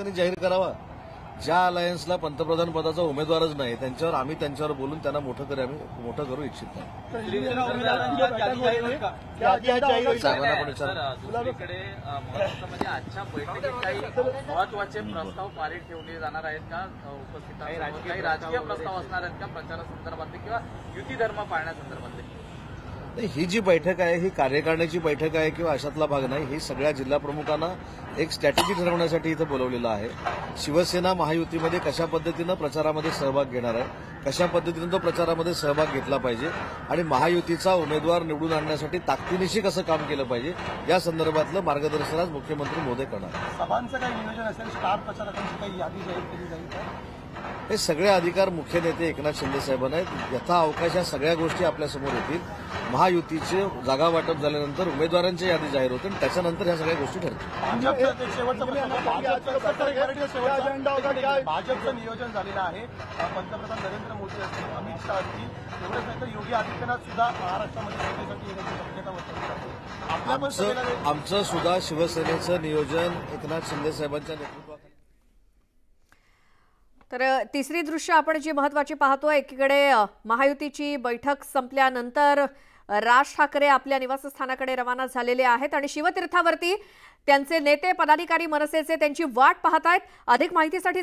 त्यांनी जाहीर करावा। ज्या अलायन्सला पंतप्रधान पदाचा उमेदवारच नाही त्यांच्यावर आम्ही त्यांच्यावर बोलून त्यांना मोठं करू इच्छित नाही। दुसरीकडे महाराष्ट्रामध्ये आजच्या बैठकीत काही महत्वाचे प्रस्ताव पारित ठेवले जाणार आहेत का? उपस्थित काही राजकीय प्रस्ताव असणार आहेत का प्रचारासंदर्भातले किंवा युती धर्म पाळण्यासंदर्भातले? ही जी बैठक आहे ही कार्यकारिणीची बैठक आहे किंवा अशातला भाग नाही। ही सगळ्या जिल्हा प्रमुखांना एक स्ट्रॅटेजी ठरवण्यासाठी इथं बोलवलेलं आहे। शिवसेना महायुतीमध्ये कशा पद्धतीनं प्रचारामध्ये सहभाग घेणार आहे, कशा पद्धतीनं तो प्रचारामध्ये सहभाग घेतला पाहिजे आणि महायुतीचा उमेदवार निवडून आणण्यासाठी ताकदीनिशी कसं काम केलं पाहिजे या संदर्भातलं मार्गदर्शन आज मुख्यमंत्री महोदय करणार। सभांचं काही नियोजन असेल, स्टार प्रचारकांची काही यादी जाहीर केली जाईल का? हे सगळे अधिकार मुख्य नेते एकनाथ शिंदे साहेबांना आहेत। यथा अवकाश या सगळ्या गोष्टी आपल्यासमोर येतील। महायुतीचे जागा वाटप झाल्यानंतर उमेदवारांची यादी जाहीर होते आणि त्याच्यानंतर ह्या सगळ्या गोष्टी ठरतील। भाजपचं नियोजन झालेलं आहे। पंतप्रधान नरेंद्र मोदी असतील, अमित शाह असतील, एवढंच नाही तर योगी आदित्यनाथ सुद्धा महाराष्ट्रामध्ये सभेसाठी येण्याची शक्यता वर्तवली। आमचं सुद्धा शिवसेनेचं नियोजन एकनाथ शिंदे साहेबांच्या नेतृत्वात। तर तिसरी दृश्य आपण जी महत्त्वाची पाहतोय, एकीकडे महायुतीची बैठक संपल्यानंतर राज ठाकरे आपल्या निवासस्थानाकडे रवाना झालेले आहेत आणि शिवतीर्थावरती त्यांचे नेते पदाधिकारी मनसेचे त्यांची वाट पाहत आहेत। अधिक माहितीसाठी